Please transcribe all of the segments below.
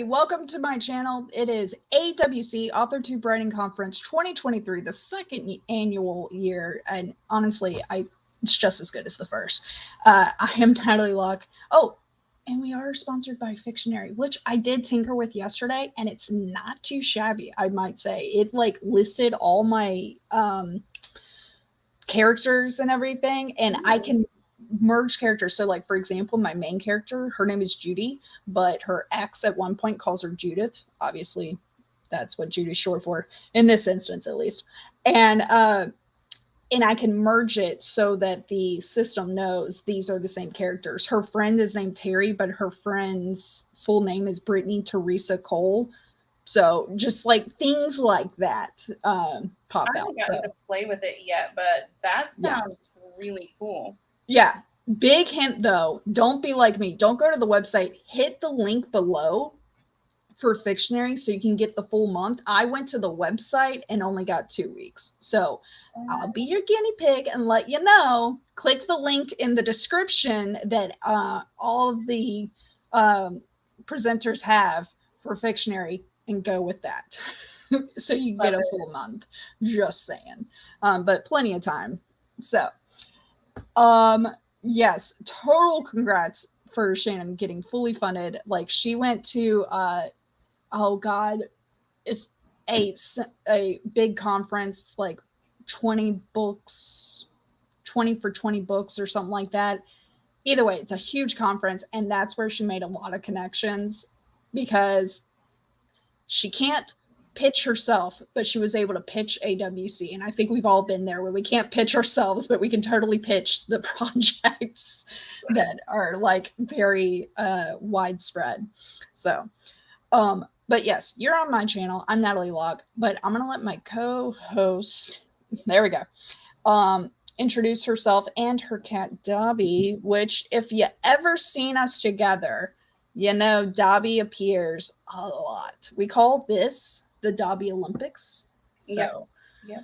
everybody. Welcome to my channel. It is AWC AuthorTube Writing Conference 2023, the second annual year. And honestly, it's just as good as the first. I am Natalie Locke. Oh, and we are sponsored by Fictionary, which I did tinker with yesterday, and it's not too shabby, I might say. It like listed all my characters and everything, and I can merge characters. So like, for example, my main character, her name is Judy, but her ex at one point calls her Judith. Obviously that's what Judy's short for in this instance, at least. And I can merge it so that the system knows these are the same characters. Her friend is named Terry, but her friend's full name is Brittany Teresa Cole. So just like things like that pop I out. haven't gotten to play with it yet, but that sounds really cool. Yeah. Big hint though, don't be like me. Don't go to the website. Hit the link below for Fictionary so you can get the full month. I went to the website and only got 2 weeks. So I'll be your guinea pig and let you know. Click the link in the description that all of the presenters have for Fictionary and go with that. So you get a full month. Just saying. But plenty of time. So yes, total congrats for Shannon getting fully funded. Like, she went to oh god, it's a big conference, like 20 books, 20 for 20 books or something like that. Either way, it's a huge conference, and that's where she made a lot of connections, because she can't pitch herself, but she was able to pitch AWC. And I think we've all been there where we can't pitch ourselves, but we can totally pitch the projects that are like very widespread. So but yes, you're on my channel. I'm Natalie Locke, but I'm gonna let my co-host, there we go, introduce herself and her cat Dobby, which if you ever seen us together, you know Dobby appears a lot. We call this the Dobby Olympics. So yep.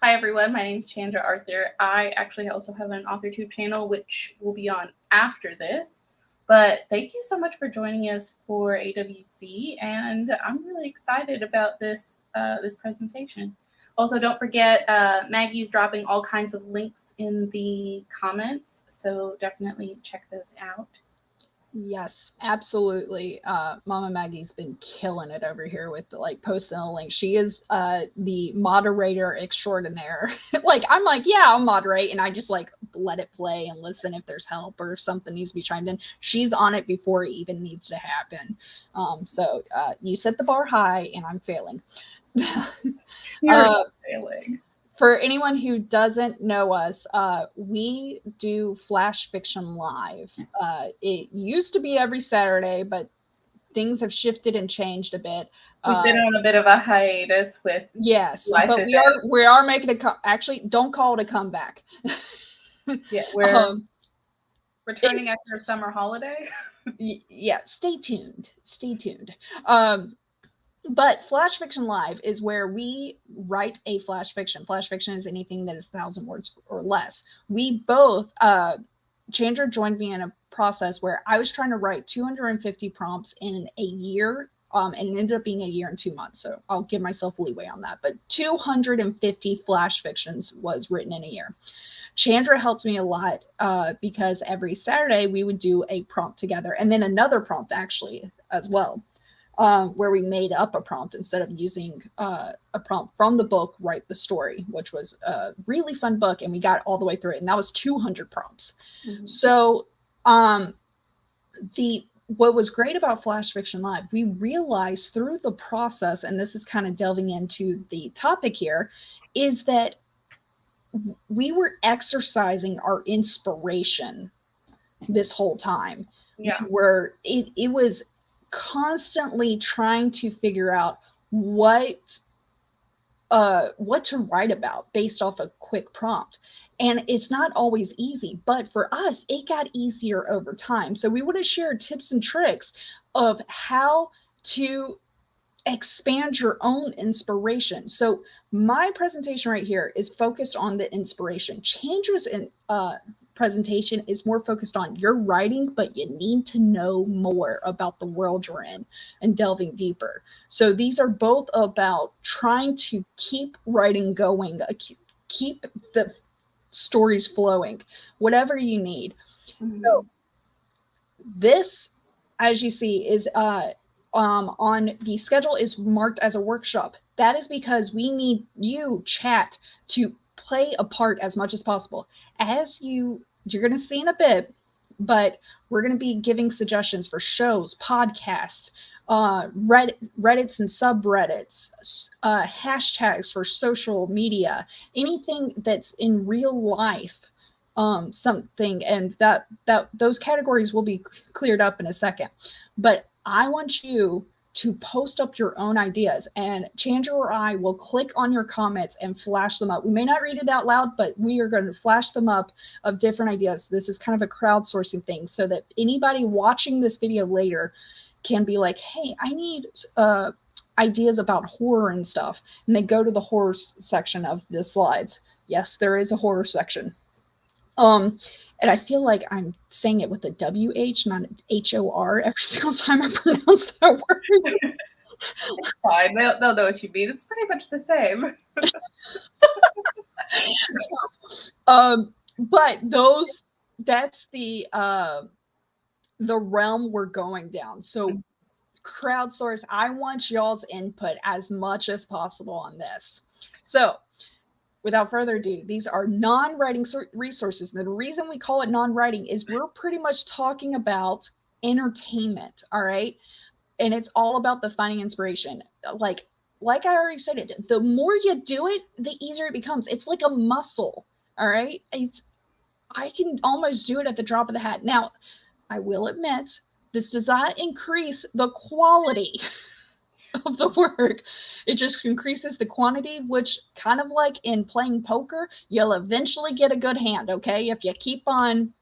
Hi everyone, my name is Chandra Arthur. I actually also have an AuthorTube channel which will be on after this. But thank you so much for joining us for AWC, and I'm really excited about this this presentation. Also, don't forget, Maggie's dropping all kinds of links in the comments, so definitely check those out. Yes, absolutely. Mama Maggie's been killing it over here with like posting a link. She is the moderator extraordinaire. Like, I'm like, yeah, I'll moderate, and I just like let it play and listen if there's help or if something needs to be chimed in. She's on it before it even needs to happen. So you set the bar high, and I'm failing. You're not failing. For anyone who doesn't know us, we do Flash Fiction Live. It used to be every Saturday, but things have shifted and changed a bit. We've been on a bit of a hiatus with but we are making actually, don't call it a comeback. Yeah, we're returning after a summer holiday. Yeah, stay tuned. Stay tuned. But Flash Fiction Live is where we write a flash fiction. Flash fiction is anything that is 1,000 words or less. We both, Chandra joined me in a process where I was trying to write 250 prompts in a year, and it ended up being a year and 2 months. So I'll give myself leeway on that. But 250 flash fictions was written in a year. Chandra helps me a lot because every Saturday we would do a prompt together, and then another prompt actually as well. Where we made up a prompt instead of using a prompt from the book, Write the Story, which was a really fun book, and we got all the way through it, and that was 200 prompts. Mm-hmm. So what was great about Flash Fiction Live, we realized through the process, and this is kind of delving into the topic here, is that we were exercising our inspiration this whole time. Yeah. It was constantly trying to figure out what to write about based off a quick prompt. And it's not always easy, but for us, it got easier over time. So we want to share tips and tricks of how to expand your own inspiration. So my presentation right here is focused on the inspiration. Chandra's presentation is more focused on your writing, but you need to know more about the world you're in and delving deeper. So these are both about trying to keep writing going, keep the stories flowing, whatever you need. Mm-hmm. So this, as you see, is on the schedule is marked as a workshop. That is because we need you, chat, to play a part as much as possible. As you're going to see in a bit, but we're going to be giving suggestions for shows, podcasts, Reddits and subreddits, hashtags for social media, anything that's in real life, something, and that those categories will be cleared up in a second. But I want you to post up your own ideas, and Chandra or I will click on your comments and flash them up. We may not read it out loud, but we are going to flash them up of different ideas. This is kind of a crowdsourcing thing so that anybody watching this video later can be like, hey, I need ideas about horror and stuff. And they go to the horror section of the slides. Yes, there is a horror section. And I feel like I'm saying it with a WH, not an HOR every single time I pronounce that word. It's fine. They'll know what you mean. It's pretty much the same. But that's the realm we're going down. So crowdsource, I want y'all's input as much as possible on this. So without further ado, these are non-writing resources. And the reason we call it non-writing is we're pretty much talking about entertainment, all right? And it's all about the finding inspiration. Like I already stated, the more you do it, the easier it becomes. It's like a muscle, all right? I can almost do it at the drop of the hat. Now, I will admit, this does not increase the quality of the work. It just increases the quantity, which kind of like in playing poker, you'll eventually get a good hand, okay? If you keep on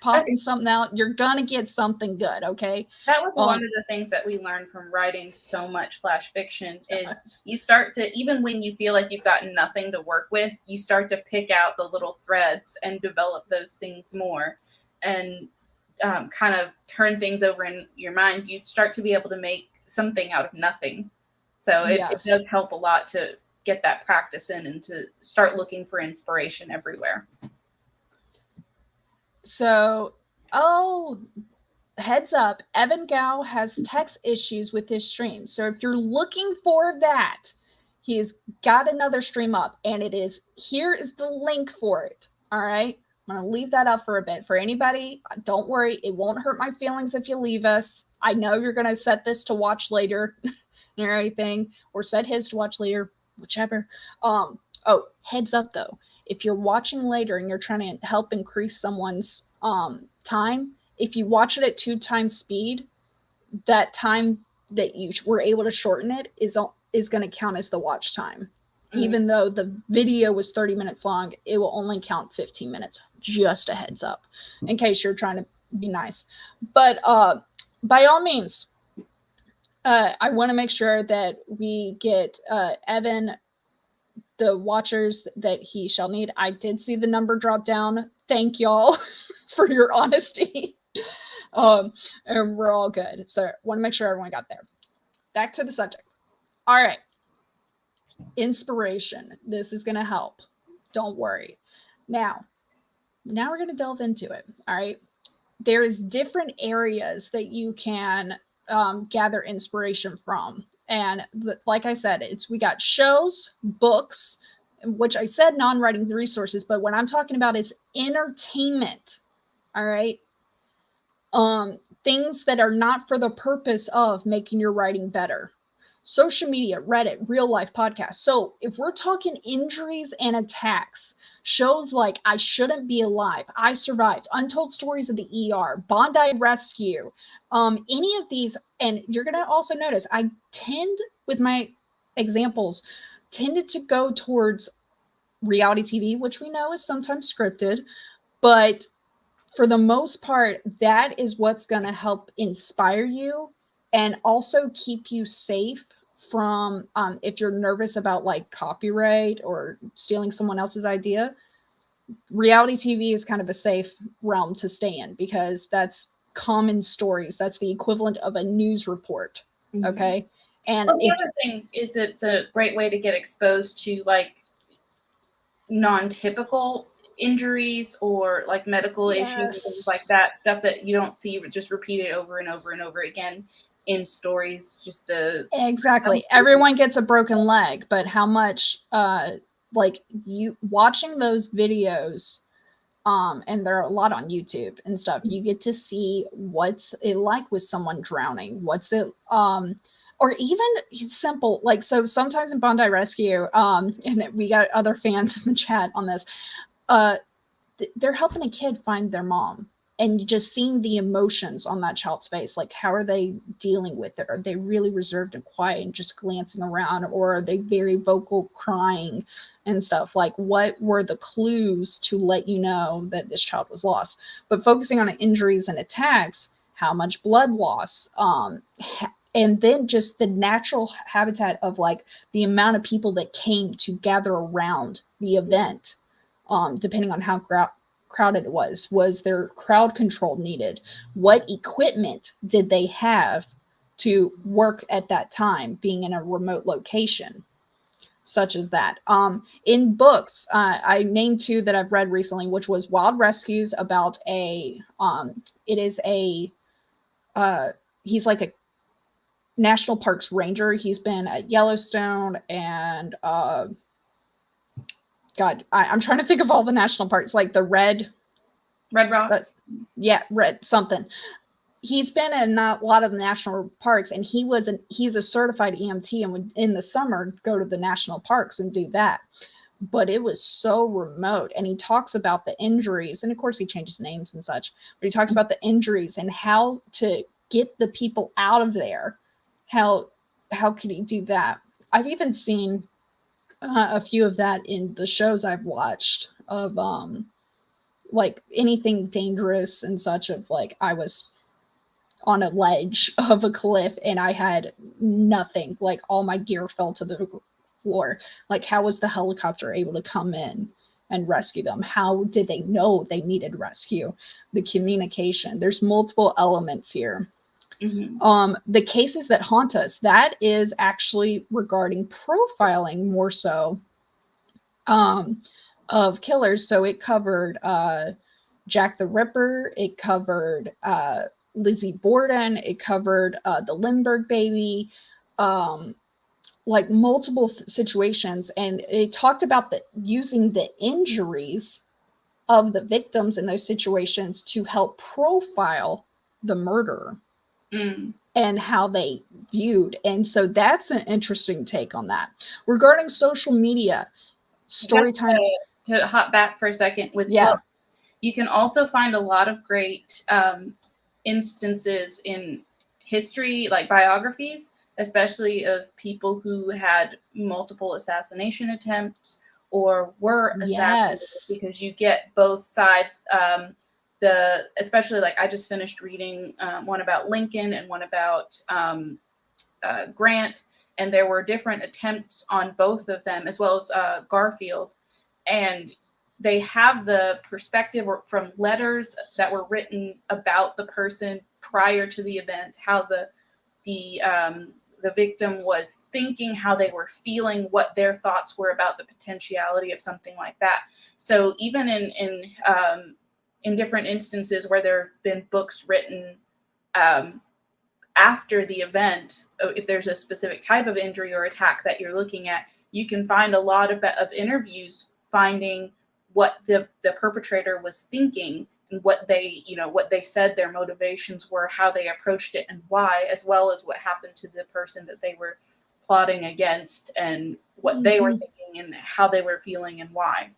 popping something out, you're gonna get something good, okay? That was one of the things that we learned from writing so much flash fiction is you start to, even when you feel like you've got nothing to work with, you start to pick out the little threads and develop those things more and kind of turn things over in your mind. You start to be able to make something out of nothing. So it does help a lot to get that practice in and to start looking for inspiration everywhere. So, heads up, Evan Gao has text issues with his stream. So if you're looking for that, he's got another stream up, and here is the link for it. All right. I'm going to leave that up for a bit. For anybody, don't worry. It won't hurt my feelings if you leave us. I know you're going to set this to watch later or anything, or set his to watch later, whichever. Heads up though. If you're watching later and you're trying to help increase someone's time, if you watch it at 2 times speed, that time that you were able to shorten it is going to count as the watch time. Mm-hmm. Even though the video was 30 minutes long, it will only count 15 minutes. Just a heads up in case you're trying to be nice. But by all means, I want to make sure that we get Evan the watchers that he shall need. I did see the number drop down. Thank y'all for your honesty. And we're all good. So want to make sure everyone got there. Back to the subject. All right. Inspiration. This is going to help. Don't worry. Now we're going to delve into it. All right. There is different areas that you can gather inspiration from. And like I said, we got shows, books, which I said non-writing resources, but what I'm talking about is entertainment. All right. Things that are not for the purpose of making your writing better. Social media, Reddit, real life podcasts. So if we're talking injuries and attacks, shows like I Shouldn't Be Alive, I Survived, Untold Stories of the ER, Bondi Rescue, any of these, and you're going to also notice I tend, with my examples, tended to go towards reality TV, which we know is sometimes scripted, but for the most part, that is what's going to help inspire you and also keep you safe from, if you're nervous about like copyright or stealing someone else's idea, reality TV is kind of a safe realm to stay in because that's common stories. That's the equivalent of a news report. Okay. And well, the other thing is it's a great way to get exposed to like non-typical injuries or like medical issues and things like that, stuff that you don't see just repeated over and over and over again in stories. Just the exactly everyone gets a broken leg, but how much like you watching those videos, and there are a lot on YouTube and stuff, you get to see what's it like with someone drowning, what's it or even simple, like, so sometimes in Bondi Rescue, and we got other fans in the chat on this, they're helping a kid find their mom, and just seeing the emotions on that child's face, like how are they dealing with it? Are they really reserved and quiet and just glancing around, or are they very vocal, crying and stuff? Like, what were the clues to let you know that this child was lost? But focusing on injuries and attacks, how much blood loss, and then just the natural habitat of like the amount of people that came to gather around the event, depending on how crowded it was there crowd control needed? What equipment did they have to work at that time, being in a remote location such as that? In books, I named two that I've read recently, which was Wild Rescues, about a it is a he's like a national parks ranger. He's been at Yellowstone and I'm trying to think of all the national parks, like the Red Rocks. Red something. He's been in a lot of the national parks, and he's a certified EMT, and would in the summer go to the national parks and do that. But it was so remote, and he talks about the injuries, and of course he changes names and such, but he talks about the injuries and how to get the people out of there. How can he do that? I've even seen a few of that in the shows I've watched of like anything dangerous and such, of like I was on a ledge of a cliff and I had nothing, like all my gear fell to the floor. Like, how was the helicopter able to come in and rescue them? How did they know they needed rescue? The communication, there's multiple elements here. The cases that haunt us, that is actually regarding profiling more so of killers. So it covered Jack the Ripper, it covered Lizzie Borden, it covered the Lindbergh baby, like multiple situations, and it talked about using the injuries of the victims in those situations to help profile the murderer. And how they viewed. And so that's an interesting take on that. Regarding social media, story time. To hop back for a second with books, you can also find a lot of great instances in history, like biographies, especially of people who had multiple assassination attempts or were assassinated, because you get both sides. Especially like I just finished reading one about Lincoln and one about Grant, and there were different attempts on both of them, as well as Garfield, and they have the perspective from letters that were written about the person prior to the event, how the victim was thinking, how they were feeling, what their thoughts were about the potentiality of something like that. So even in different instances where there have been books written after the event, if there's a specific type of injury or attack that you're looking at, you can find a lot of interviews finding what the perpetrator was thinking and what they said their motivations were, how they approached it and why, as well as what happened to the person that they were plotting against and what they were thinking and how they were feeling and why.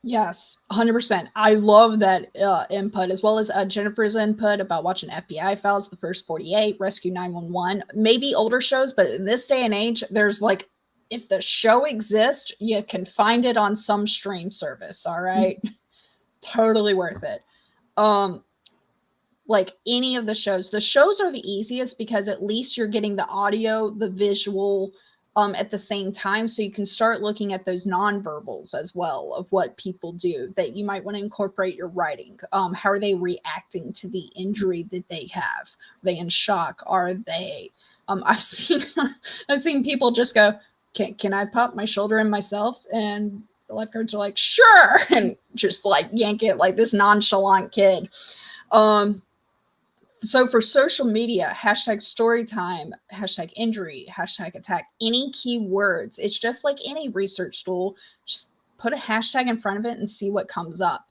Yes, 100%. I love that input, as well as Jennifer's input about watching FBI Files, The First 48, Rescue 911, maybe older shows, but in this day and age, there's like, if the show exists, you can find it on some stream service. All right. Totally worth it. Like any of the shows are the easiest because at least you're getting the audio, the visual, at the same time. So you can start looking at those nonverbals as well of what people do that you might want to incorporate your writing. How are they reacting to the injury that they have? Are they in shock? Are they, I've seen people just go, can I pop my shoulder in myself? And the lifeguards are like, sure. And just like yank it like this nonchalant kid. So for social media, hashtag storytime, hashtag injury, hashtag attack, any keywords, it's just like any research tool. Just put a hashtag in front of it and see what comes up.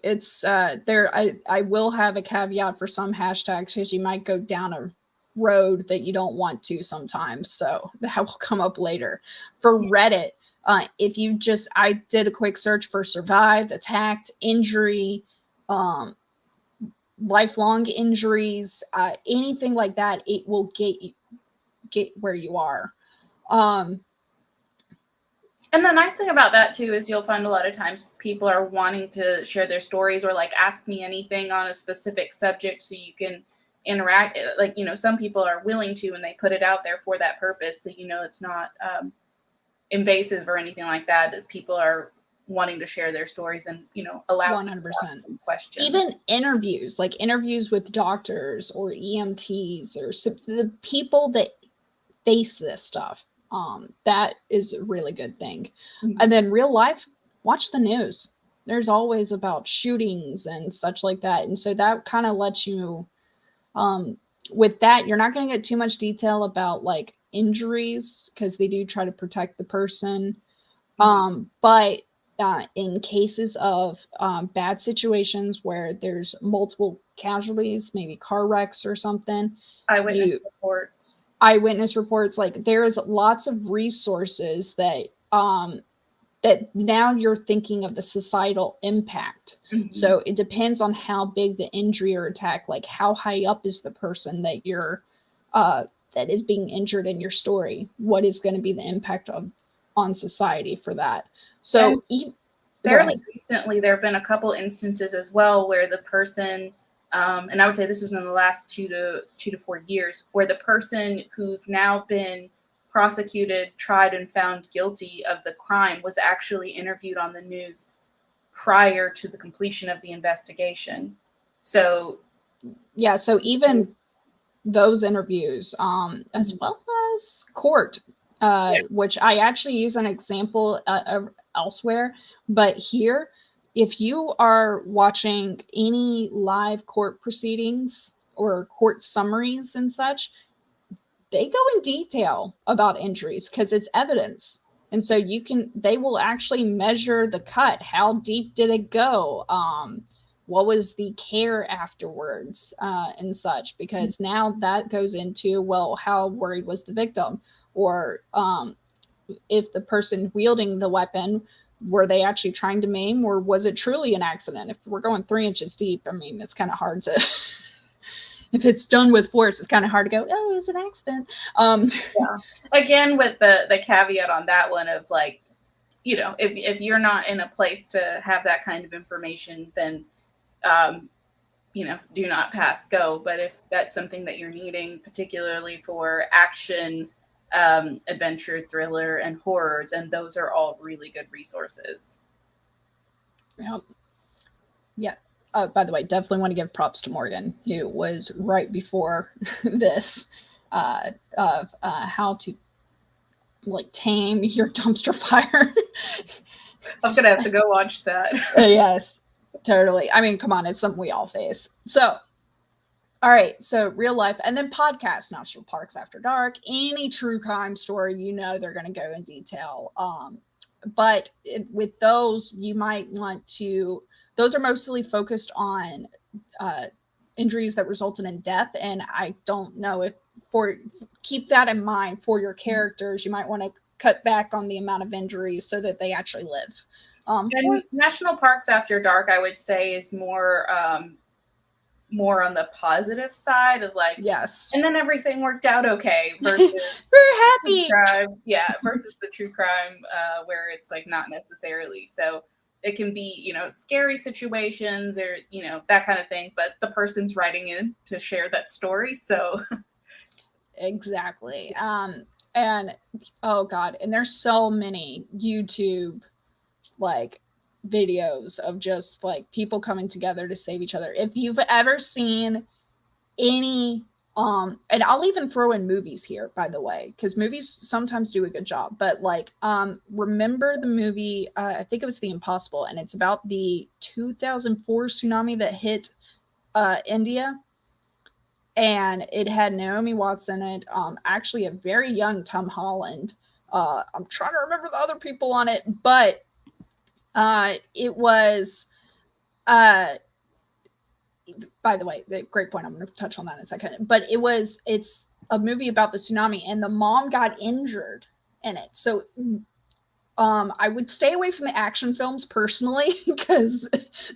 It's there. I will have a caveat for some hashtags because you might go down a road that you don't want to sometimes. So that will come up later. For Reddit, if you just, I did a quick search for survived, attacked, injury, lifelong injuries, anything like that, it will get where you are. And the nice thing about that too is you'll find a lot of times people are wanting to share their stories or like ask me anything on a specific subject so you can interact. Like, some people are willing to, and they put it out there for that purpose. So, it's not invasive or anything like that. People are wanting to share their stories and, allow 100% questions. Even interviews, like interviews with doctors or EMTs or the people that face this stuff. That is a really good thing. Mm-hmm. And then real life, watch the news. There's always about shootings and such like that. And so that kind of lets you, with that, you're not going to get too much detail about like injuries because they do try to protect the person. But in cases of bad situations where there's multiple casualties, maybe car wrecks or something. Eyewitness reports, like there's lots of resources that that now you're thinking of the societal impact. Mm-hmm. So it depends on how big the injury or attack, like how high up is the person that you're that is being injured in your story. What is going to be the impact on society for that? So fairly recently, there have been a couple instances as well where the person, and I would say this was in the last 2 to 4 years, where the person who's now been prosecuted, tried, and found guilty of the crime was actually interviewed on the news prior to the completion of the investigation. So, yeah, so even those interviews, as well as court, which I actually use an example elsewhere, but here, if you are watching any live court proceedings or court summaries and such, they go in detail about injuries because it's evidence. And so they will actually measure the cut. How deep did it go? What was the care afterwards and such? Because now that goes into, well, how worried was the victim? Or if the person wielding the weapon, were they actually trying to maim, or was it truly an accident? If we're going 3 inches deep, I mean, it's kind of hard to... if it's done with force, it's kind of hard to go, oh, it was an accident. Yeah. Again, with the caveat on that one of like, if you're not in a place to have that kind of information, then, do not pass go. But if that's something that you're needing, particularly for action, adventure, thriller, and horror, then those are all really good resources. Yep. Yeah. By the way, definitely want to give props to Morgan, who was right before this of how to like tame your dumpster fire. I'm gonna have to go watch that. Yes, totally. I mean, come on, it's something we all face. So, all right, so real life and then podcasts, National Parks After Dark, any true crime story, they're going to go in detail. But with those, you might want to. Those are mostly focused on injuries that resulted in death. And I don't know if keep that in mind for your characters. You might want to cut back on the amount of injuries so that they actually live. And National Parks After Dark, I would say, is more on the positive side of like, yes. And then everything worked out okay versus we're happy. Crime, versus the true crime where it's like not necessarily. So it can be, scary situations or, that kind of thing, but the person's writing in to share that story. So exactly. And oh god, and there's so many YouTube like videos of just like people coming together to save each other. If you've ever seen any and I'll even throw in movies here, by the way, because movies sometimes do a good job, but like remember the movie, I think it was The Impossible, and it's about the 2004 tsunami that hit India, and it had Naomi Watts in it, actually a very young Tom Holland. I'm trying to remember the other people on it, but it was by the way, the great point. I'm going to touch on that in a second. But it's a movie about the tsunami, and the mom got injured in it. So I would stay away from the action films personally, because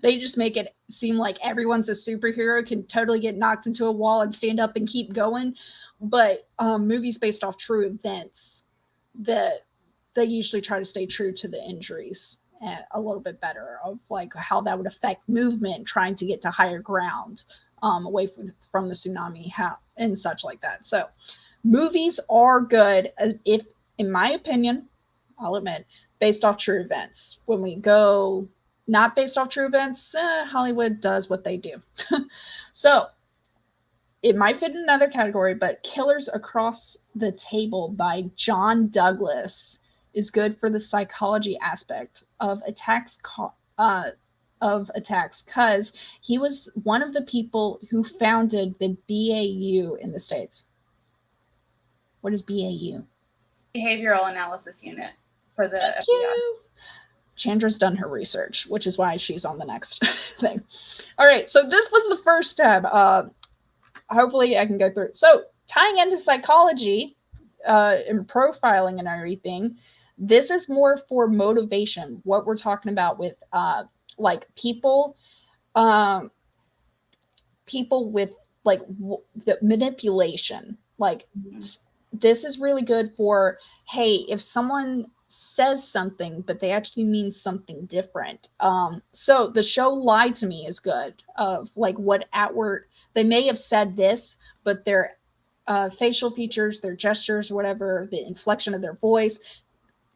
they just make it seem like everyone's a superhero, can totally get knocked into a wall and stand up and keep going. But movies based off true events, that they usually try to stay true to the injuries a little bit better, of like how that would affect movement trying to get to higher ground, away from the tsunami, how and such like that. So movies are good, if in my opinion, I'll admit, based off true events. When we go not based off true events, Hollywood does what they do. So it might fit in another category, but Killers Across the Table by John Douglas is good for the psychology aspect of attacks, because he was one of the people who founded the BAU in the States. What is BAU? Behavioral Analysis Unit for the Thank FBI. You. Chandra's done her research, which is why she's on the next thing. All right, so this was the first tab. Hopefully I can go through. So tying into psychology and profiling and everything, this is more for motivation. What we're talking about with like people with like the manipulation. Like this is really good for, hey, if someone says something but they actually mean something different. So the show Lie to Me is good, of like what outward they may have said this, but their facial features, their gestures, whatever, the inflection of their voice,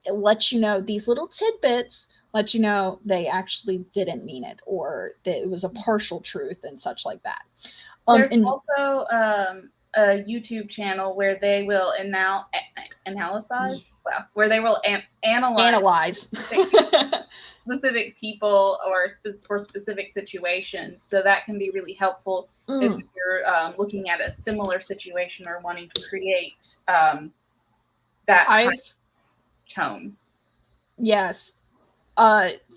it lets you know, these little tidbits let you know they actually didn't mean it, or that it was a partial truth and such like that. There's also a YouTube channel where they will analyze specific people or for specific situations. So that can be really helpful if you're looking at a similar situation or wanting to create that kind of tone. Yes.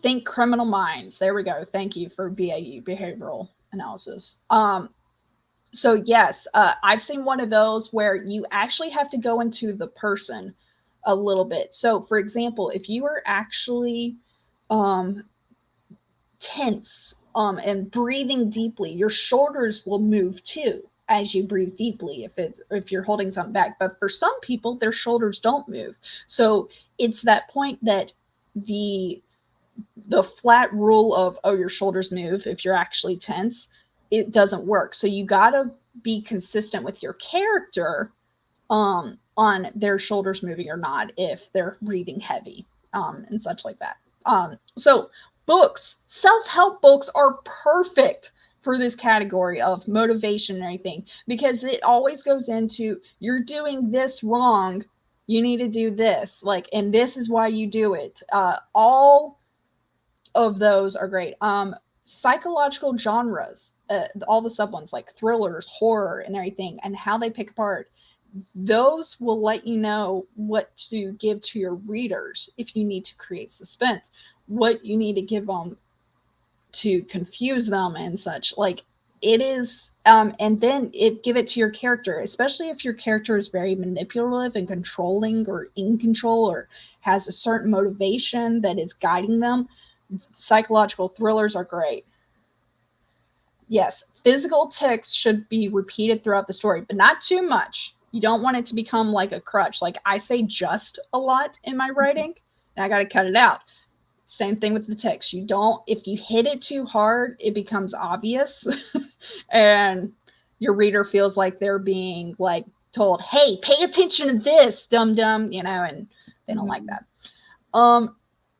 Think Criminal Minds. There we go. Thank you for BAU, behavioral analysis. So yes, I've seen one of those where you actually have to go into the person a little bit. So for example, if you are actually tense and breathing deeply, your shoulders will move too as you breathe deeply if you're holding something back. But for some people, their shoulders don't move. So it's that point that the flat rule of, oh, your shoulders move if you're actually tense, it doesn't work. So you got to be consistent with your character on their shoulders moving or not, if they're breathing heavy and such like that. So books, self-help books are perfect for this category of motivation and everything, because it always goes into, you're doing this wrong, you need to do this, like, and this is why you do it. All of those are great. Psychological genres, all the sub ones like thrillers, horror, and everything, and how they pick apart, those will let you know what to give to your readers if you need to create suspense, what you need to give them to confuse them and such. Like it is, and then give it to your character, especially if your character is very manipulative and controlling or in control or has a certain motivation that is guiding them. Psychological thrillers are great. Yes, physical tics should be repeated throughout the story, but not too much. You don't want it to become like a crutch. Like I say just a lot in my writing, and I got to cut it out. Same thing with the tics. You don't, if you hit it too hard, it becomes obvious and your reader feels like they're being like told, hey, pay attention to this, dum dum, and they don't like that.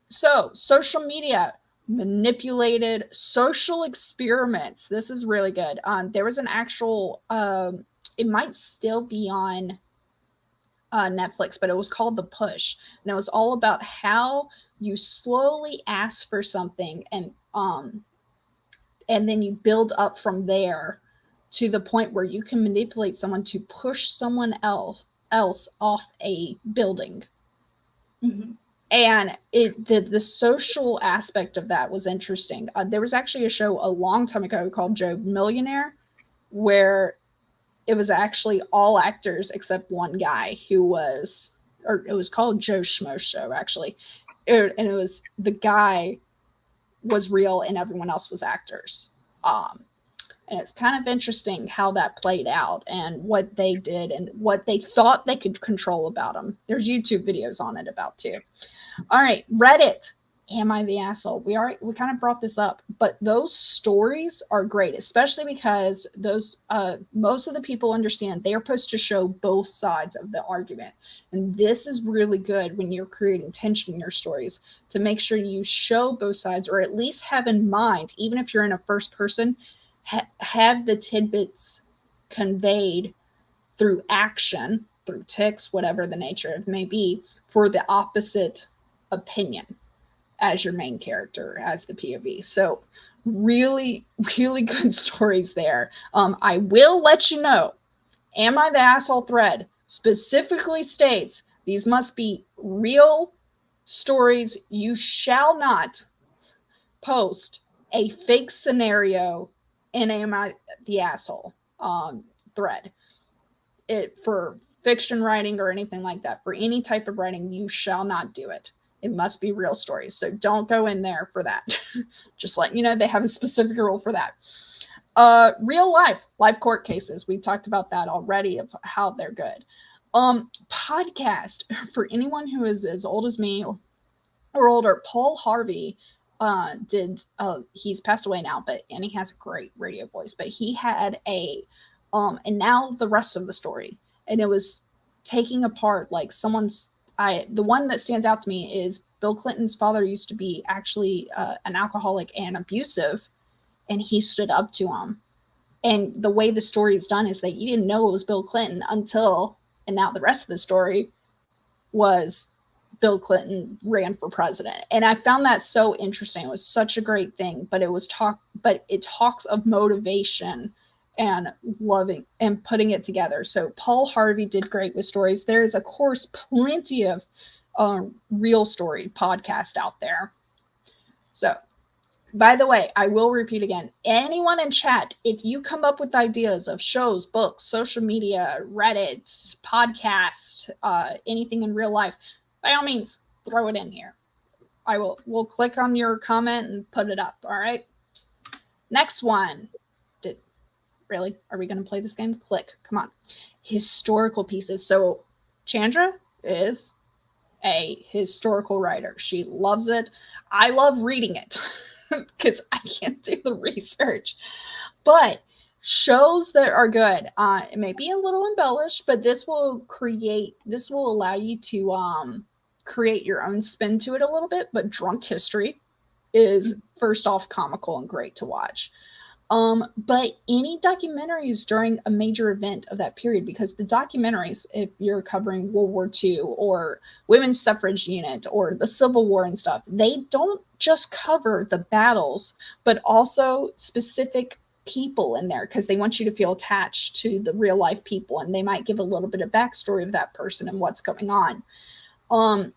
So social media manipulated social experiments. This is really good. There was an actual, it might still be on Netflix, but it was called The Push, and it was all about how you slowly ask for something, and then you build up from there to the point where you can manipulate someone to push someone else off a building. Mm-hmm. And the social aspect of that was interesting. There was actually a show a long time ago called Joe Millionaire, where it was actually all actors except one guy who was, or it was called Joe Schmo Show, actually. And it was, the guy was real and everyone else was actors. And it's kind of interesting how that played out and what they did and what they thought they could control about them. There's YouTube videos on it about too. All right, Reddit. Am I the asshole? We kind of brought this up, but those stories are great, especially because those most of the people understand they are supposed to show both sides of the argument. And this is really good when you're creating tension in your stories, to make sure you show both sides, or at least have in mind, even if you're in a first person, have the tidbits conveyed through action, through text, whatever the nature of it may be, for the opposite opinion as your main character, as the POV. So really, really good stories there. I will let you know, Am I the Asshole thread specifically states these must be real stories. You shall not post a fake scenario in Am I the Asshole thread. It for fiction writing or anything like that. For any type of writing, you shall not do it. It must be real stories. So don't go in there for that. Just letting you know, they have a specific rule for that. Real life court cases. We've talked about that already, of how they're good. Podcast, for anyone who is as old as me or older, Paul Harvey he's passed away now, and he has a great radio voice, but he had and now the rest of the story, and it was taking apart like the one that stands out to me is Bill Clinton's father used to be actually an alcoholic and abusive, and he stood up to him. And the way the story is done is that you didn't know it was Bill Clinton until, and now the rest of the story was Bill Clinton ran for president. And I found that so interesting. It was such a great thing, but it talks of motivation and loving and putting it together. So Paul Harvey did great with stories. There is, of course, plenty of real story podcast out there. So, by the way, I will repeat again, anyone in chat, if you come up with ideas of shows, books, social media, Reddit, podcasts, anything in real life, by all means, throw it in here. We'll click on your comment and put it up. All right. Next one. Really? Are we going to play this game? Click. Come on. Historical pieces. So Chandra is a historical writer. She loves it. I love reading it because I can't do the research. But shows that are good, it may be a little embellished, but this will allow you to create your own spin to it a little bit. But Drunk History is first off comical and great to watch. But any documentaries during a major event of that period, because the documentaries, if you're covering World War II or women's suffrage unit or the Civil War and stuff, they don't just cover the battles, but also specific people in there, because they want you to feel attached to the real life people, and they might give a little bit of backstory of that person and what's going on.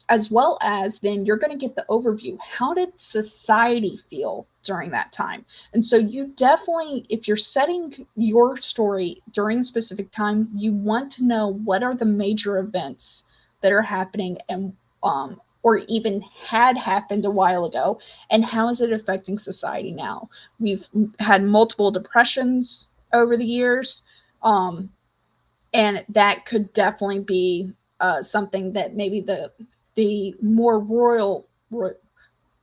As well as then you're going to get the overview. How did society feel during that time? And so you definitely, if you're setting your story during a specific time, you want to know what are the major events that are happening and or even had happened a while ago, and how is it affecting society now? We've had multiple depressions over the years, and that could definitely be something that maybe the more rural, we'll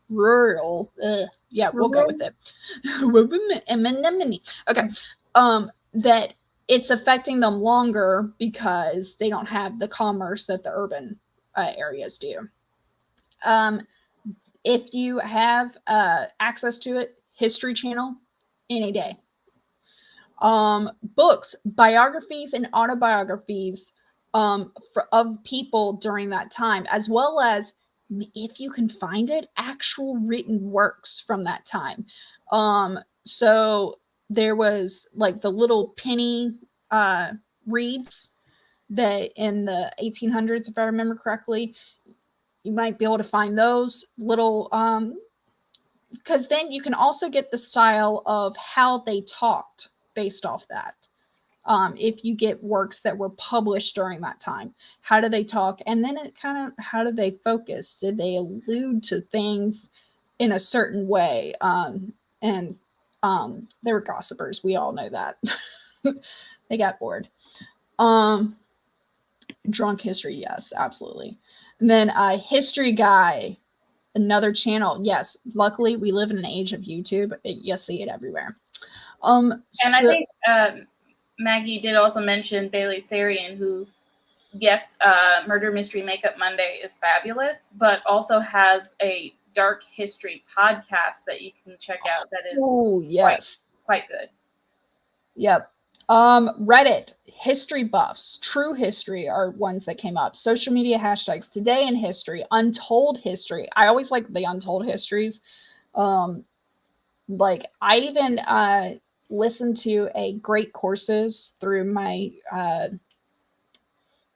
go with it. Okay. That it's affecting them longer because they don't have the commerce that the urban areas do. If you have access to it, History Channel, any day. Books, biographies, and autobiographies of people during that time, as well as, if you can find it, actual written works from that time. So there was like the little penny reeds that in the 1800s, if I remember correctly, you might be able to find those little because then you can also get the style of how they talked based off that. If you get works that were published during that time, how do they talk? And then it kind of, how do they focus? Did they allude to things in a certain way? And they were gossipers. We all know that. They got bored. Drunk history, yes, absolutely. And then History Guy, another channel. Yes, luckily we live in an age of YouTube. You see it everywhere. And I think Maggie did also mention Bailey Sarian, who, yes, Murder Mystery Makeup Monday is fabulous, but also has a dark history podcast that you can check out that is quite good. Yep. Reddit, history buffs, true history are ones that came up. Social media hashtags, today in history, untold history. I always like the untold histories. Like I even listened to a great courses through my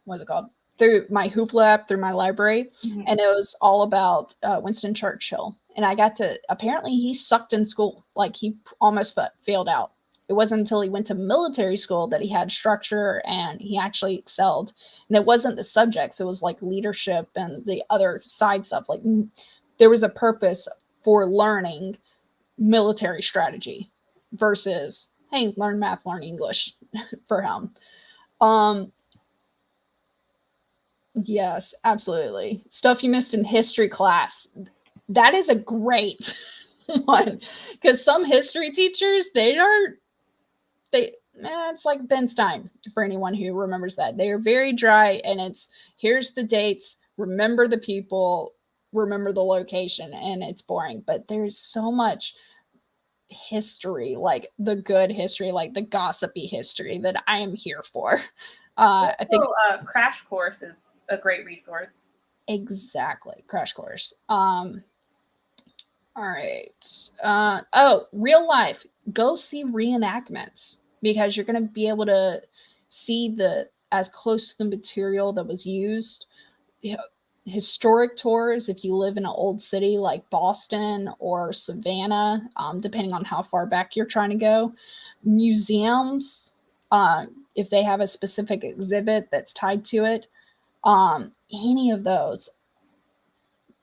what's it called? Through my Hoopla app, through my library, and it was all about Winston Churchill. And I got to, apparently he sucked in school, like he almost failed out. It wasn't until he went to military school that he had structure and he actually excelled. And it wasn't the subjects, it was like leadership and the other side stuff. Like there was a purpose for learning military strategy versus, hey, learn math, learn English for him. Yes, absolutely. Stuff you missed in history class. That is a great one, because some history teachers, it's like Ben Stein, for anyone who remembers that. They are very dry, and it's, here's the dates, remember the people, remember the location, and it's boring. But there's so much history, like the good history, like the gossipy history, that I am here for. I think Crash Course is a great resource. Exactly, Crash Course. All right. Real life. Go see reenactments, because you're going to be able to see the as close to the material that was used. Historic tours, if you live in an old city like Boston or Savannah, depending on how far back you're trying to go. Museums, if they have a specific exhibit that's tied to it. Any of those.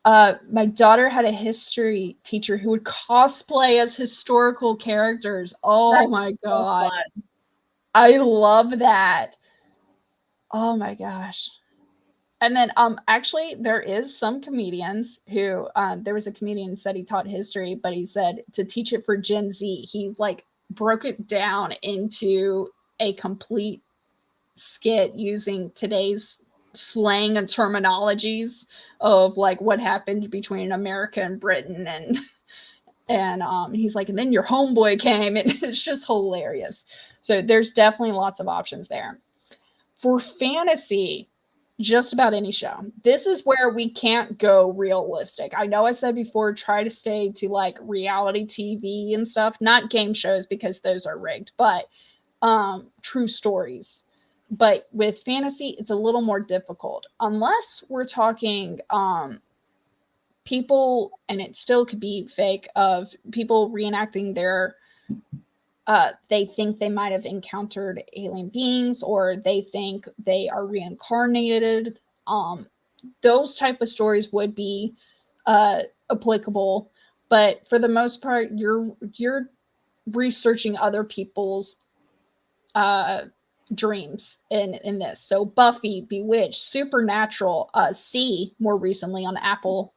My daughter had a history teacher who would cosplay as historical characters. Oh my God. So I love that. Oh my gosh. And then actually there is some comedians who there was a comedian who said he taught history, but he said to teach it for Gen Z, he like broke it down into a complete skit using today's slang and terminologies of like what happened between America and Britain, and he's like, and then your homeboy came, and it's just hilarious. So there's definitely lots of options there. For fantasy, just about any show. This is where we can't go realistic. I know I said before, try to stay to like reality TV and stuff, not game shows because those are rigged, but true stories. But with fantasy, it's a little more difficult unless we're talking people, and it still could be fake, of people reenacting their they think they might have encountered alien beings, or they think they are reincarnated. Those type of stories would be applicable, but for the most part, you're researching other people's dreams in this. So Buffy, Bewitched, Supernatural, C more recently on Apple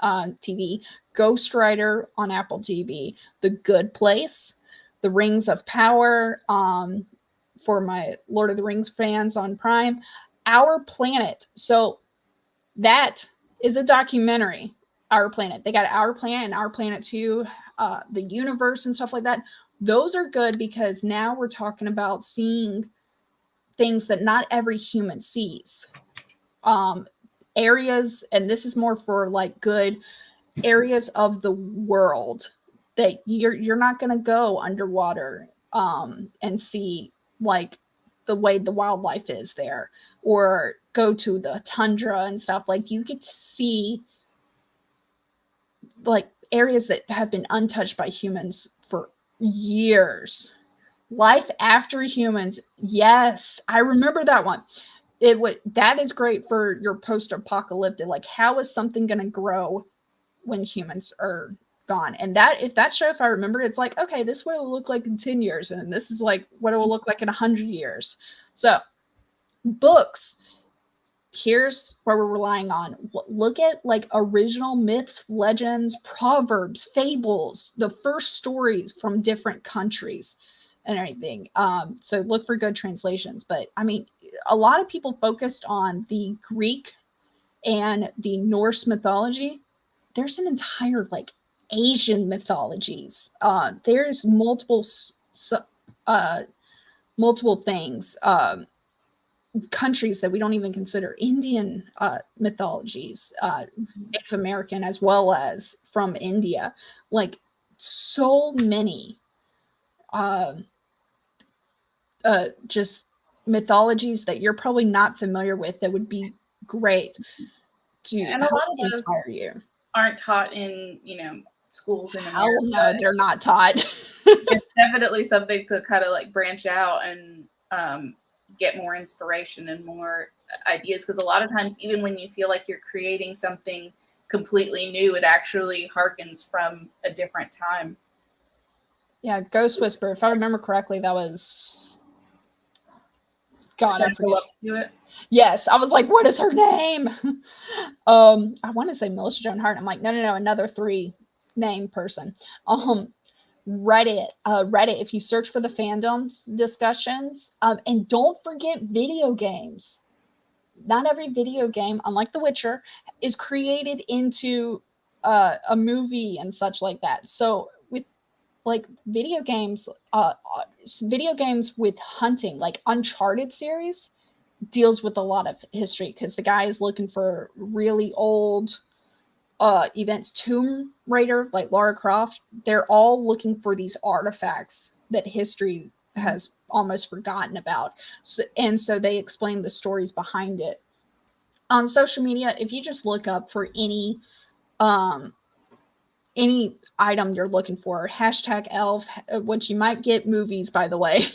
TV, Ghost Rider on Apple TV, The Good Place, The Rings of Power, for my Lord of the Rings fans on Prime, Our Planet. So that is a documentary. Our Planet. They got Our Planet and Our Planet 2, the universe and stuff like that. Those are good because now we're talking about seeing things that not every human sees. Areas, and this is more for like good areas of the world that you're not going to go underwater and see like the way the wildlife is there, or go to the tundra and stuff. Like you get to see like areas that have been untouched by humans for years. Life After Humans. Yes, I remember that one. That is great for your post-apocalyptic. Like, how is something going to grow when humans are gone? And that show, if I remember, it's like, okay, this is what it'll look like in 10 years, and this is like what it will look like in 100 years. So, books. Here's where we're relying on. Look at like original myth, legends, proverbs, fables, the first stories from different countries and everything. So look for good translations. But I mean, a lot of people focused on the Greek and the Norse mythology. There's an entire like Asian mythologies. There's multiple things. Countries that we don't even consider, Indian mythologies, Native American, as well as from India. Like so many just mythologies that you're probably not familiar with that would be great to And a lot of those inspire you. Aren't taught in, schools in Hell America. no, they're not taught. It's definitely something to kind of like branch out and get more inspiration and more ideas, because a lot of times, even when you feel like you're creating something completely new, it actually harkens from a different time. Yeah, Ghost Whisperer, if I remember correctly, that was God, I forget. It. Yes, I was like, what is her name? I want to say Melissa Joan Hart. I'm like, no, another 3 name person. Reddit, if you search for the fandoms discussions, and don't forget video games. Not every video game, unlike The Witcher, is created into a movie and such like that. So with like video games with hunting, like Uncharted series deals with a lot of history because the guy is looking for really old events. Tomb Raider, like Lara Croft, they're all looking for these artifacts that history has almost forgotten about. So they explain the stories behind it. On social media, if you just look up for any item you're looking for, #elf, which you might get movies, by the way,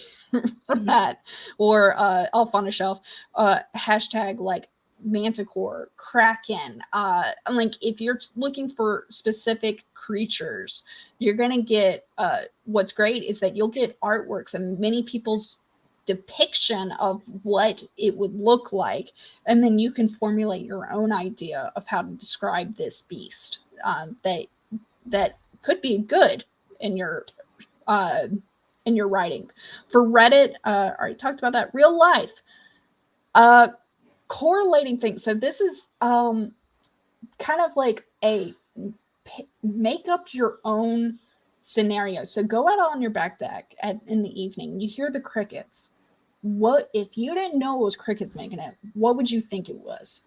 for that, or elf on a shelf, hashtag like manticore, kraken. Like if you're looking for specific creatures, you're gonna get what's great is that you'll get artworks and many people's depiction of what it would look like, and then you can formulate your own idea of how to describe this beast that could be good in your writing. For Reddit, already talked about that. Real life, correlating things. So this is kind of like a make up your own scenario. So go out on your back deck in the evening. You hear the crickets. What if you didn't know it was crickets making it? What would you think it was?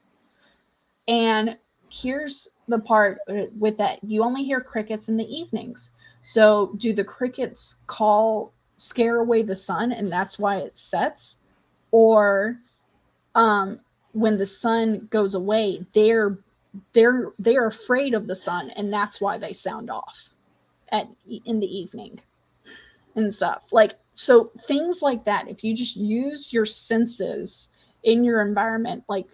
And here's the part with that. You only hear crickets in the evenings. So do the crickets scare away the sun and that's why it sets? Or when the sun goes away, they're afraid of the sun and that's why they sound off in the evening and stuff. Like, so things like that, if you just use your senses in your environment, like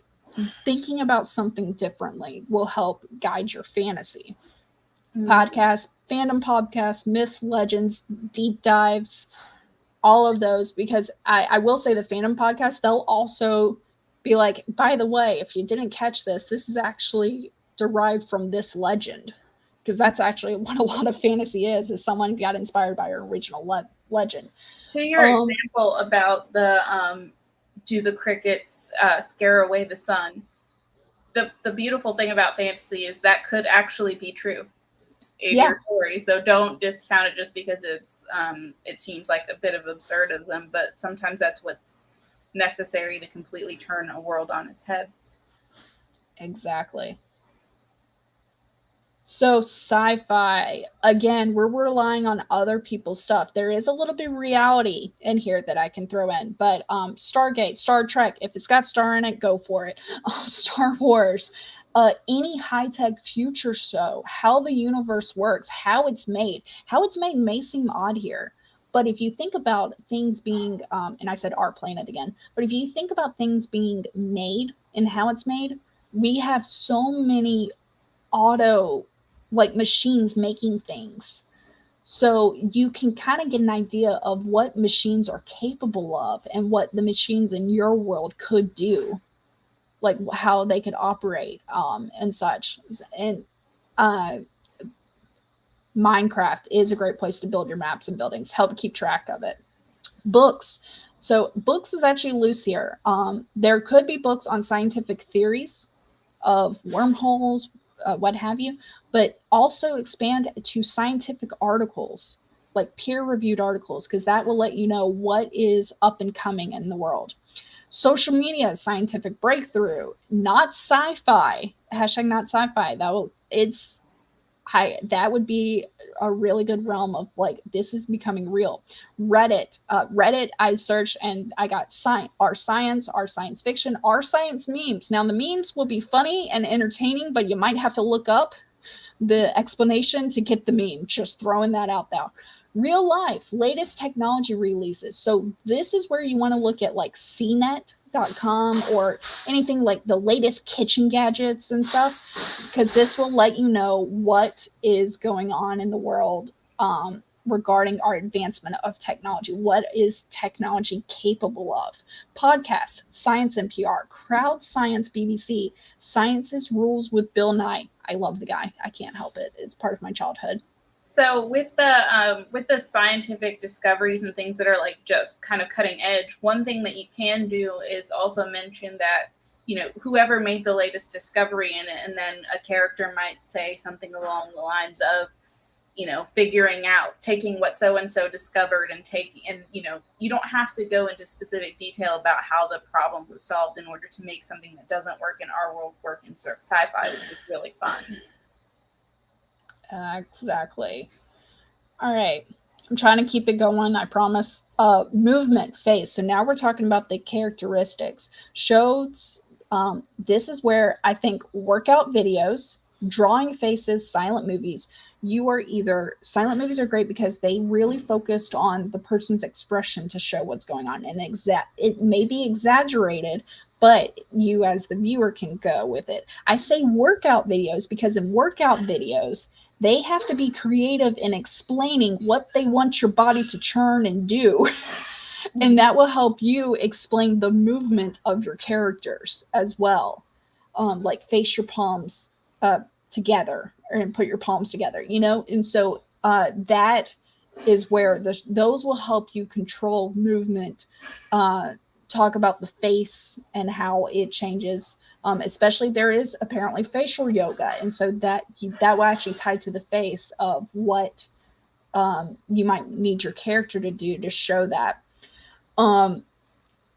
thinking about something differently will help guide your fantasy. Podcasts, fandom podcasts, myths, legends, deep dives, all of those, because I will say the fandom podcast, they'll also be like, by the way, if you didn't catch this is actually derived from this legend, because that's actually what a lot of fantasy is someone got inspired by our original legend. To your example about the do the crickets scare away the sun, the beautiful thing about fantasy is that could actually be true in your story. So don't discount it just because it seems like a bit of absurdism, but sometimes that's what's necessary to completely turn a world on its head. Exactly. So sci-fi, again, we're relying on other people's stuff. There is a little bit of reality in here that I can throw in, but Stargate, Star Trek, if it's got star in it, go for it. Star Wars, any high-tech future show, how the universe works, how it's made may seem odd here. But if you think about things being, and I said our planet again, but if you think about things being made and how it's made, we have so many machines making things. So you can kind of get an idea of what machines are capable of and what the machines in your world could do, like how they could operate and such. And Minecraft is a great place to build your maps and buildings, help keep track of it. Books. So books is actually loose here. There could be books on scientific theories of wormholes, what have you, but also expand to scientific articles, like peer-reviewed articles, because that will let you know what is up and coming in the world. Social media, scientific breakthrough, not sci-fi. Hashtag not sci-fi. That would be a really good realm of like, this is becoming real. Reddit, I searched and I got our science fiction, our science memes. Now the memes will be funny and entertaining, but you might have to look up the explanation to get the meme. Just throwing that out there. Real life, latest technology releases. So this is where you want to look at like cnet.com or anything like the latest kitchen gadgets and stuff, because this will let you know what is going on in the world regarding our advancement of technology. What is technology capable of? Podcasts, Science NPR, Crowd Science BBC, Science's Rules with Bill Nye. I love the guy. I can't help it. It's part of my childhood. So with the scientific discoveries and things that are like just kind of cutting edge, one thing that you can do is also mention that, you know, whoever made the latest discovery in it, and then a character might say something along the lines of, you know, figuring out, taking what so-and-so discovered and you know, you don't have to go into specific detail about how the problem was solved in order to make something that doesn't work in our world work in sci-fi, which is really fun. Exactly. All right. I'm trying to keep it going, I promise. Movement, face. So now we're talking about the characteristics. Shows, this is where I think workout videos, drawing faces, silent movies, silent movies are great because they really focused on the person's expression to show what's going on. And it may be exaggerated, but you as the viewer can go with it. I say workout videos because in workout videos, they have to be creative in explaining what they want your body to churn and do. And that will help you explain the movement of your characters as well. Like face your palms together and put your palms together, you know? And so that is where those will help you control movement, talk about the face and how it changes. Especially there is apparently facial yoga. And so that will actually tie to the face of what you might need your character to do to show that.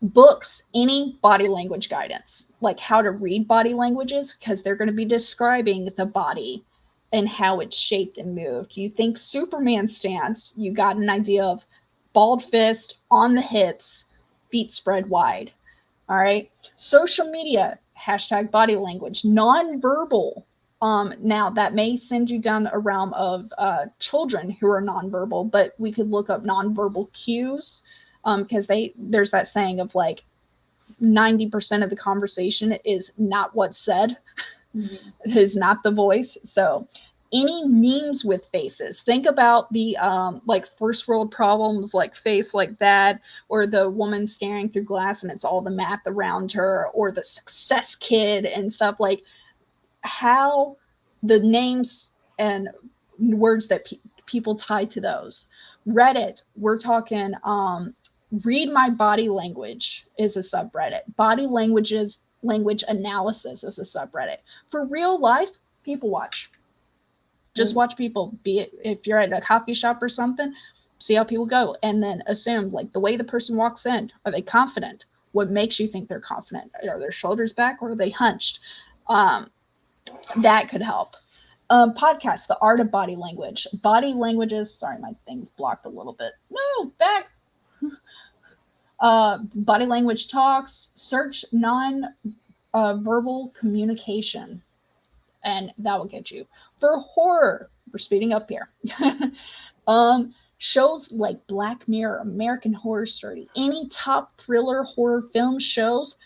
Books, any body language guidance, like how to read body languages, because they're going to be describing the body and how it's shaped and moved. You think Superman stance, you got an idea of bald fist on the hips, feet spread wide. All right. Social media, hashtag body language, nonverbal. Now that may send you down a realm of children who are nonverbal, but we could look up nonverbal cues, because there's that saying of like 90% of the conversation is not what's said. Mm-hmm. It is not the voice. So any memes with faces, think about the like first world problems, like face like that, or the woman staring through glass and it's all the math around her, or the success kid and stuff, like how the names and words that people tie to those. Reddit, we're talking read my body language is a subreddit. Body language analysis is a subreddit. For real life, people watch. Just watch people, be it if you're at a coffee shop or something, see how people go, and then assume like the way the person walks in, are they confident? What makes you think they're confident? Are their shoulders back or are they hunched? That could help. Podcast, the art of body language. Body languages, sorry, my thing's blocked a little bit. No, back. Body language talks, search non-verbal communication, and that will get you. For horror, we're speeding up here. Shows like Black Mirror, American Horror Story, any top thriller horror film shows,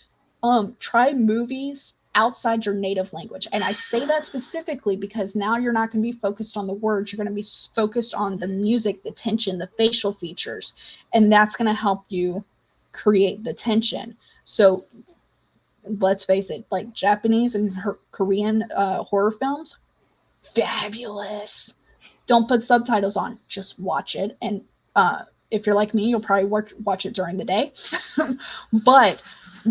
try movies outside your native language. And I say that specifically because now you're not going to be focused on the words. You're going to be focused on the music, the tension, the facial features, and that's going to help you create the tension. So let's face it, like Japanese and Korean horror films, fabulous. Don't put subtitles on, just watch it. And if you're like me, you'll probably watch it during the day. But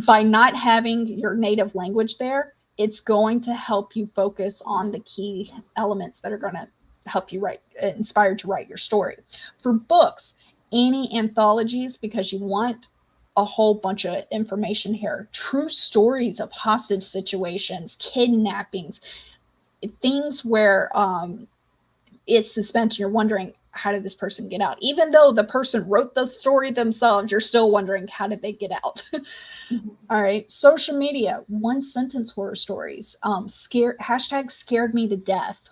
by not having your native language there, it's going to help you focus on the key elements that are going to help you inspire to write your story. For books, any anthologies, because you want a whole bunch of information here. True stories of hostage situations, kidnappings, things where it's suspense. You're wondering, how did this person get out? Even though the person wrote the story themselves, you're still wondering, how did they get out? All right. Social media, one sentence horror stories, hashtag scared me to death.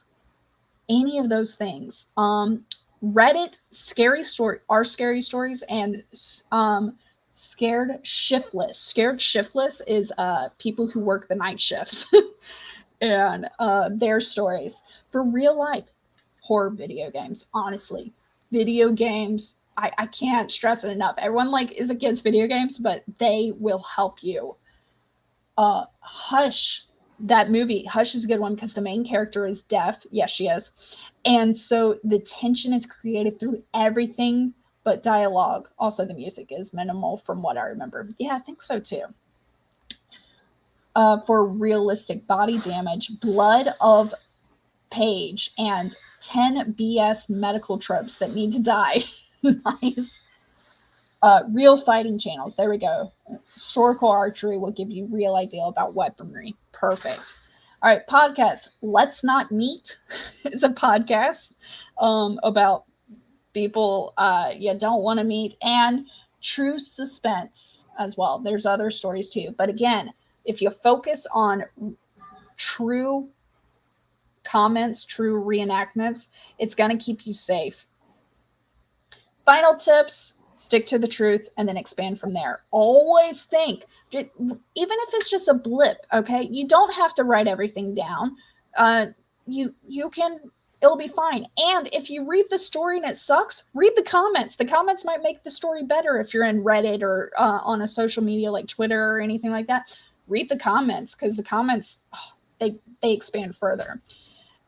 Any of those things. Reddit, scary stories, and scared shiftless. Scared shiftless is people who work the night shifts and their stories. For real life, horror video games. Honestly, video games, I can't stress it enough. Everyone is against video games, but they will help you. Hush, that movie, Hush is a good one because the main character is deaf. Yes, she is. And so the tension is created through everything but dialogue. Also, the music is minimal from what I remember. Yeah, I think so too. For realistic body damage, Blood of Page and 10 BS medical tropes that need to die. Nice. Real fighting channels. There we go. Historical archery will give you real idea about weaponry. Perfect. All right, podcast. Let's Not Meet is a podcast about people you don't want to meet, and True Suspense as well. There's other stories too. But again, if you focus on true comments, true reenactments, it's going to keep you safe. Final tips, stick to the truth and then expand from there. Always think, even if it's just a blip, okay? You don't have to write everything down. You can, it'll be fine. And if you read the story and it sucks, read the comments. The comments might make the story better if you're in Reddit or on a social media like Twitter or anything like that. Read the comments because the comments, they expand further.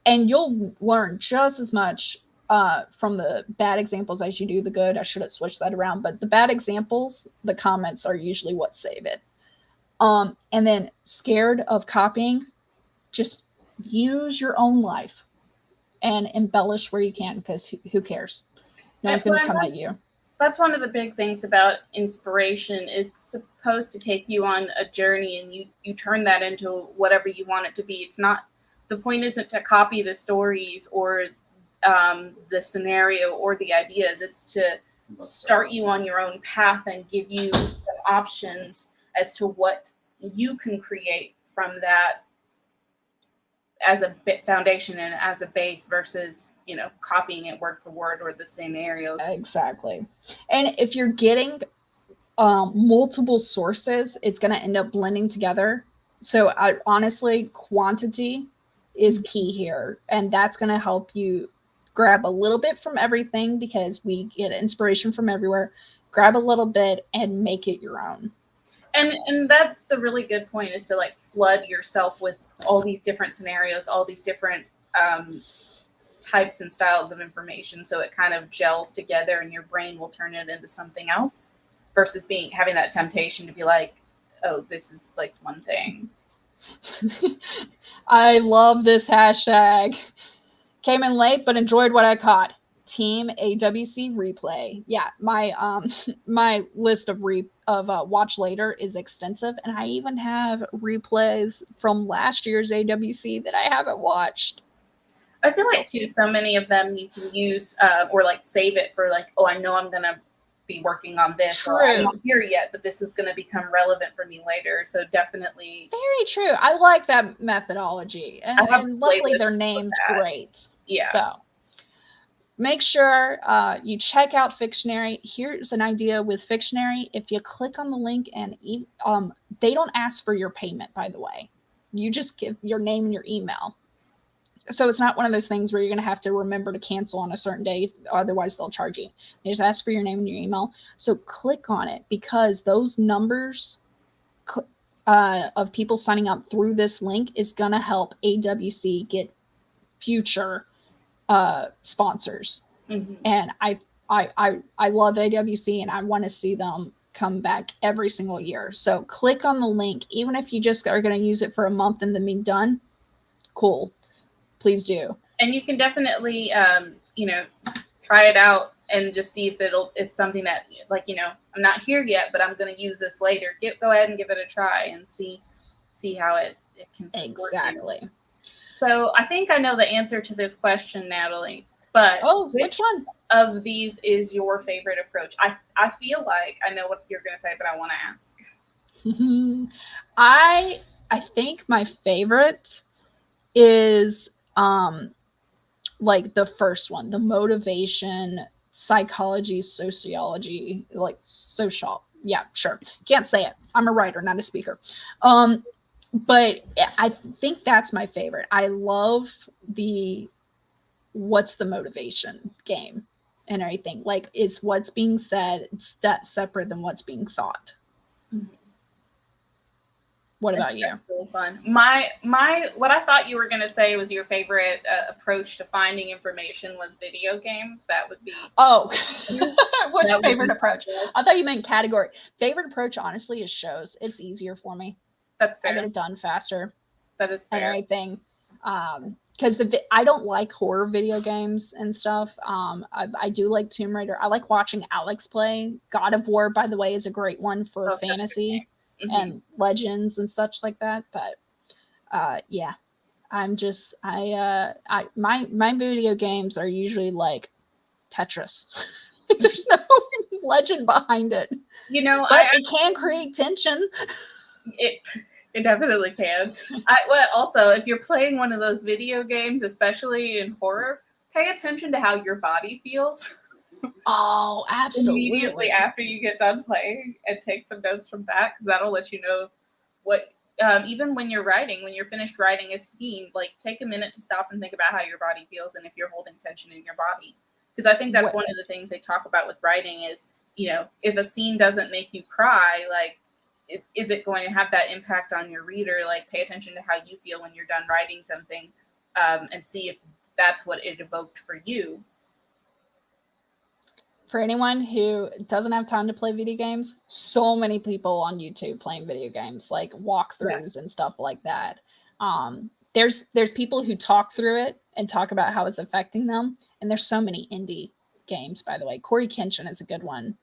And you'll learn just as much from the bad examples as you do the good. I should have switched that around. But the bad examples, the comments are usually what save it. And then scared of copying, just use your own life and embellish where you can, because who cares? No one's going to come at you. That's one of the big things about inspiration. It's supposed to take you on a journey, and you turn that into whatever you want it to be. It's not, the point isn't to copy the stories or the scenario or the ideas. It's to start you on your own path and give you some options as to what you can create from that as a foundation and as a base versus, copying it word for word or the scenarios. Exactly. And if you're getting multiple sources, it's going to end up blending together. So honestly, quantity is key here. And that's going to help you grab a little bit from everything, because we get inspiration from everywhere. Grab a little bit and make it your own. And that's a really good point, is to flood yourself with all these different scenarios, all these different types and styles of information, so it kind of gels together and your brain will turn it into something else versus having that temptation to be like, oh, this is like one thing. I love this hashtag. Came in late, but enjoyed what I caught. Team AWC replay. Yeah, my my list of watch later is extensive, and I even have replays from last year's AWC that I haven't watched. I feel like too, so many of them you can use or like save it for like, oh, I know I'm gonna be working on this. True. Or I'm not here yet, but this is going to become relevant for me later. So definitely. Very true. I like that methodology. And luckily they're named great. Yeah. So make sure you check out Fictionary. Here's an idea with Fictionary. If you click on the link and they don't ask for your payment, by the way. You just give your name and your email. So it's not one of those things where you're going to have to remember to cancel on a certain day. Otherwise, they'll charge you. They just ask for your name and your email. So click on it because those numbers of people signing up through this link is going to help AWC get future sponsors. Mm-hmm. And I love AWC and I want to see them come back every single year. So click on the link. Even if you just are going to use it for a month and then be done, cool. Please do. And you can definitely, try it out and just see if it's something that, like, I'm not here yet, but I'm going to use this later. Go ahead and give it a try and see how it can support exactly. you. So I think I know the answer to this question, Natalie. But which one of these is your favorite approach? I feel like I know what you're going to say, but I want to ask. I think my favorite is like the first one, the motivation, psychology, sociology, like social. Yeah, sure. Can't say it. I'm a writer, not a speaker. But I think that's my favorite. I love what's the motivation game and everything. Like, is what's being said separate than what's being thought? Mm-hmm. What about you? That's really fun. My what I thought you were going to say was your favorite approach to finding information was video games. That would be. Oh, what's your favorite approach? I thought you meant category. Favorite approach, honestly, is shows. It's easier for me. That's fair. I get it done faster. That is fair. And everything. Because I don't like horror video games and stuff. I do like Tomb Raider. I like watching Alex play. God of War, by the way, is a great one for fantasy. Mm-hmm. And legends and such like that, but yeah, I'm just my video games are usually like Tetris. There's no legend behind it, but it can create tension. It definitely can. Also, if you're playing one of those video games, especially in horror, pay attention to how your body feels. Oh, absolutely. Immediately after you get done playing, and take some notes from that, because that'll let you know what, even when you're finished writing a scene, like take a minute to stop and think about how your body feels and if you're holding tension in your body. Because I think that's one of the things they talk about with writing is, if a scene doesn't make you cry, like, is it going to have that impact on your reader? Like, pay attention to how you feel when you're done writing something, and see if that's what it evoked for you. For anyone who doesn't have time to play video games, so many people on YouTube playing video games, like walkthroughs and stuff like that. There's people who talk through it and talk about how it's affecting them. And there's so many indie games, by the way. Corey Kenshin is a good one,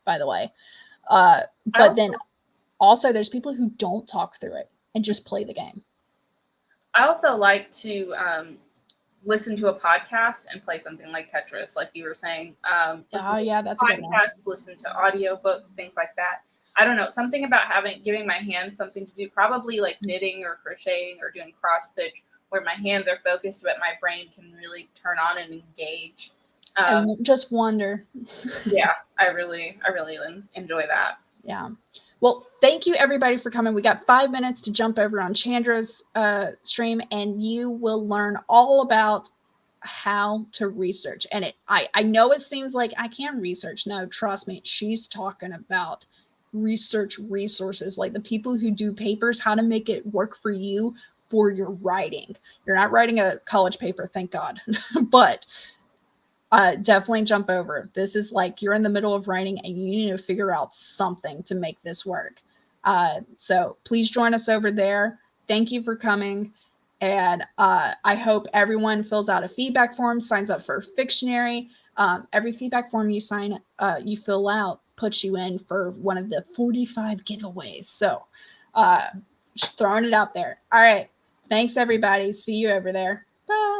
by the way. But then also there's people who don't talk through it and just play the game. I also like to listen to a podcast and play something like Tetris, like you were saying. That's a good one. Listen to audiobooks, things like that. I don't know, something about giving my hands something to do, probably like knitting or crocheting or doing cross stitch, where my hands are focused, but my brain can really turn on and engage. And just wonder. Yeah, I really enjoy that. Yeah. Well, thank you everybody for coming. We got 5 minutes to jump over on Chandra's stream, and you will learn all about how to research. And I know it seems like I can't research. No, trust me. She's talking about research resources, like the people who do papers, how to make it work for you for your writing. You're not writing a college paper, thank God. But definitely jump over. This is like you're in the middle of writing and you need to figure out something to make this work. So please join us over there. Thank you for coming. And I hope everyone fills out a feedback form, signs up for Fictionary. Every feedback form you you fill out puts you in for one of the 45 giveaways. So just throwing it out there. All right. Thanks, everybody. See you over there. Bye.